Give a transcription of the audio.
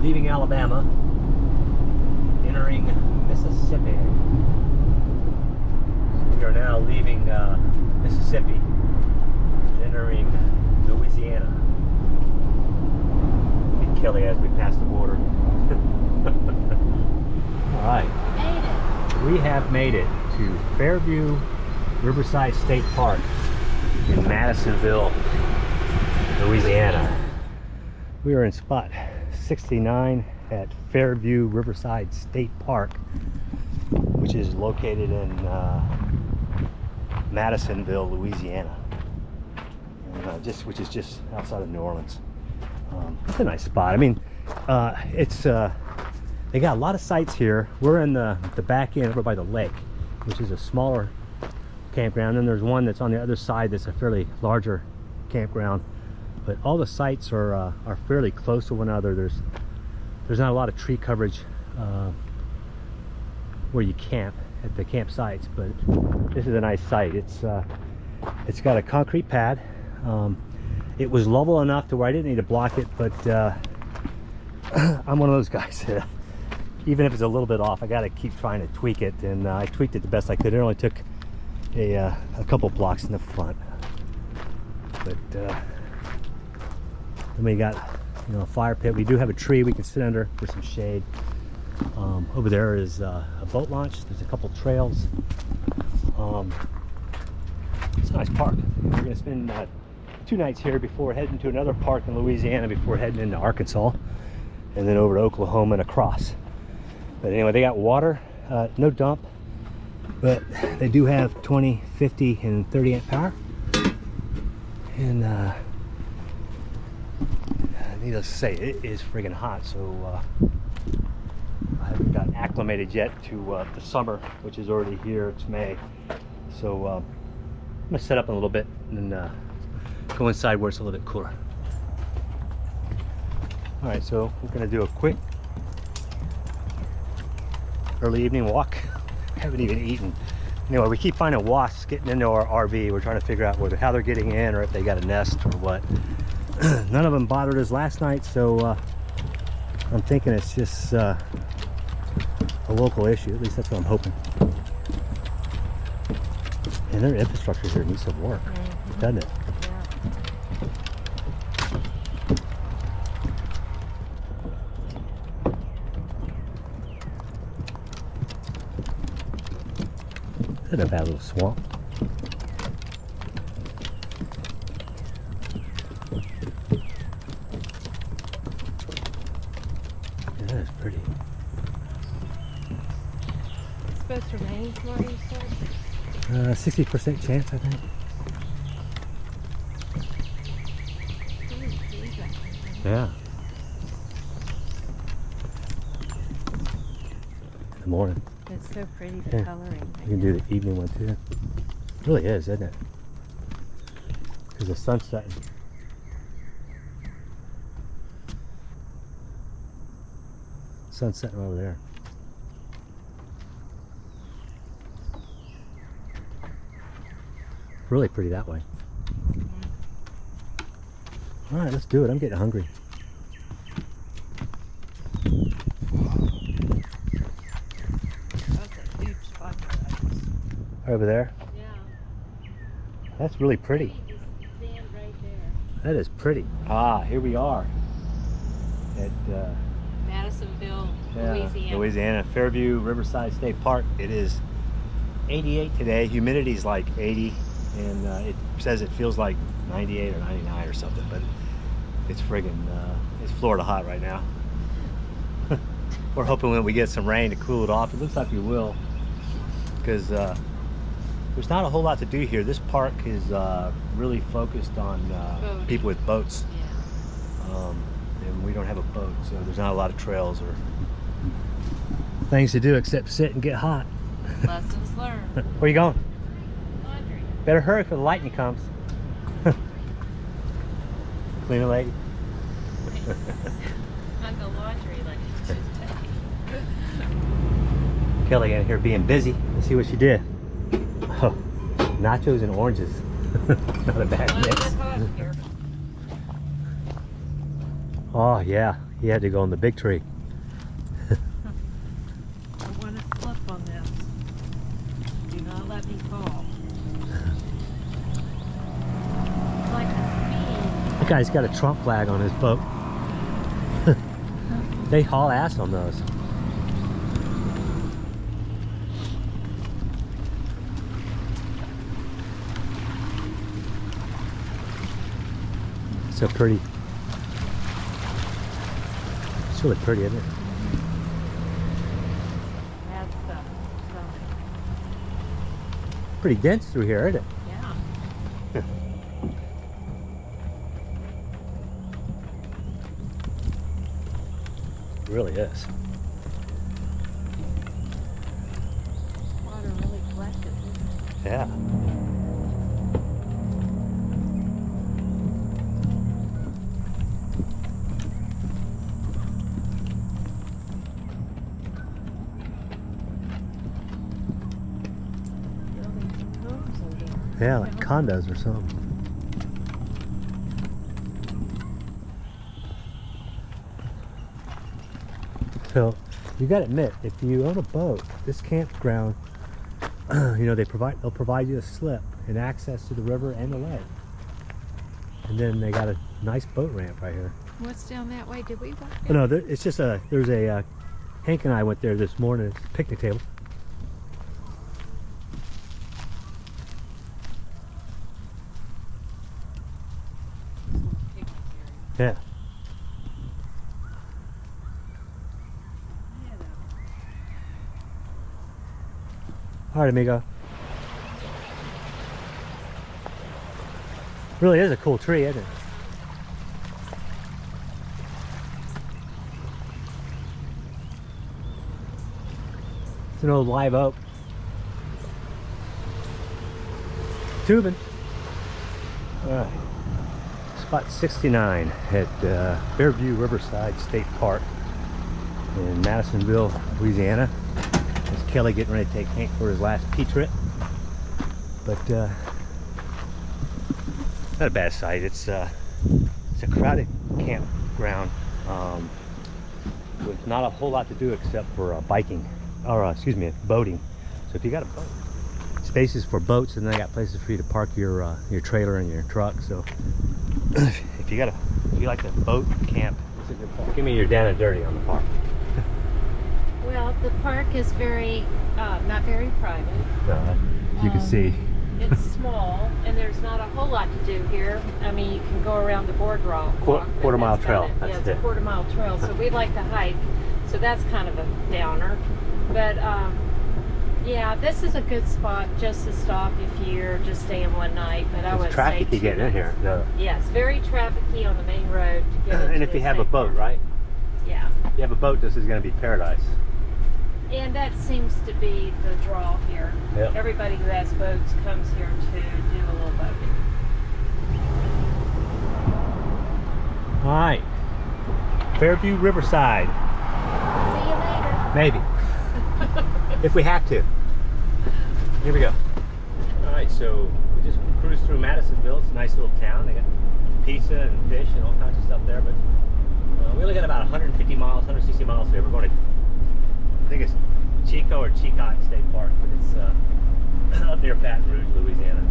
leaving Alabama, entering Mississippi. So we are now leaving Mississippi, entering Louisiana. Be Kelly as we pass the border. All right, we have made it to Fairview-Riverside State Park in Madisonville, Louisiana. We are in spot 69 at Fairview-Riverside State Park, which is located in Madisonville, Louisiana, and which is just outside of New Orleans. It's a nice spot. I mean, they got a lot of sites here. We're in the back end over by the lake, which is a smaller campground, and there's one that's on the other side that's a fairly larger campground. But all the sites are fairly close to one another. There's not a lot of tree coverage where you camp at the campsites, but this is a nice site. It's got a concrete pad. It was level enough to where I didn't need to block it, but I'm one of those guys that even if it's a little bit off, I got to keep trying to tweak it, and I tweaked it the best I could. It only took a couple blocks in the front, but then we got, you know, a fire pit. We do have a tree we can sit under for some shade. Over there is a boat launch. There's a couple trails. It's a nice park. We're going to spend 2 nights here before heading to another park in Louisiana before heading into Arkansas, and then over to Oklahoma and across. But anyway, they got water, no dump, but they do have 20, 50, and 30 amp power. And needless to say, it is friggin' hot, so I haven't got acclimated yet to the summer, which is already here. It's May, so I'm gonna set up in a little bit and go inside where it's a little bit cooler. All right, so we're gonna do a quick early evening walk. Haven't even eaten. Anyway, we keep finding wasps getting into our RV. We're trying to figure out how they're getting in, or if they got a nest or what. None of them bothered us last night, so I'm thinking it's just a local issue. At least that's what I'm hoping. And their infrastructure here needs some work, doesn't it? Could have had a little swamp. Yeah, that is pretty. It's supposed to rain tomorrow, you said? 60% chance, I think. Yeah. In the morning. It's so pretty, the coloring. You can do the evening one too. It really is, isn't it? Because the sun's setting. Sun's setting over there. Really pretty that way. All right, let's do it. I'm getting hungry. Over there? Yeah. That's really pretty. Stand right there. That is pretty. Ah, here we are at Madisonville, Louisiana, Fairview-Riverside State Park. It is 88 today. Humidity's like 80, and it says it feels like 98 or 99 or something, but it's friggin' it's Florida hot right now. We're hoping when we get some rain to cool it off. It looks like we will, because there's not a whole lot to do here. This park is really focused on people with boats. Yeah. And we don't have a boat, so there's not a lot of trails or things to do except sit and get hot. Lessons learned. Where you going? Laundry. Better hurry before the lightning comes. Clean a lady. Not the laundry like it should take. Kelly out here being busy. Let's see what she did. Oh, nachos and oranges. Not a bad mix. Oh yeah, He had to go on the big tree. I want to slip on this. Do not let me fall. It's like a speed. That guy's got a Trump flag on his boat. They haul ass on those. So pretty. It's really pretty, isn't it? That's stuff. Pretty dense through here, isn't it? Yeah. It really is. Water really collected, isn't it? Yeah. Building some homes in here. Yeah, like condos or something. So you got to admit, if you own a boat, this campground, you know, they'll provide you a slip and access to the river and the lake. And then they got a nice boat ramp right here. What's down that way? Did we walk Oh, down? no, it's just there's a, Hank and I went there this morning, it's a picnic table. Yeah. All right, amigo. Really is a cool tree, isn't it? It's an old live oak. Tubing. Spot 69 at Fairview-Riverside State Park in Madisonville, Louisiana. There's Kelly getting ready to take Hank for his last pee trip. But not a bad site. It's a crowded campground with not a whole lot to do except for biking, or excuse me, boating. So if you got a boat, spaces for boats, and then they got places for you to park your trailer and your truck. So if you like to boat camp, it's a good park. Give me your down and dirty on the park. Well, the park is very, not very private. You can see. It's small, and there's not a whole lot to do here. I mean, you can go around the boardwalk. Quarter mile trail. Yeah, it's a quarter mile trail, so we like to hike. So that's kind of a downer. But yeah, this is a good spot just to stop if you're just staying one night. But I would say traffic to get in here. No. Yes, very trafficy on the main road to get into And if you have a boat, right? Yeah. If you have a boat, this is going to be paradise. And that seems to be the draw here. Yep. Everybody who has boats comes here to do a little boating. All right, Fairview-Riverside. See you later. Maybe. If we have to. Here we go. All right, so we just cruised through Madisonville. It's a nice little town. They got pizza and fish and all kinds of stuff there, but we only got about 150 miles, 160 miles here. We're going to, I think it's Chico or Chicot State Park, but it's up near Baton Rouge, Louisiana.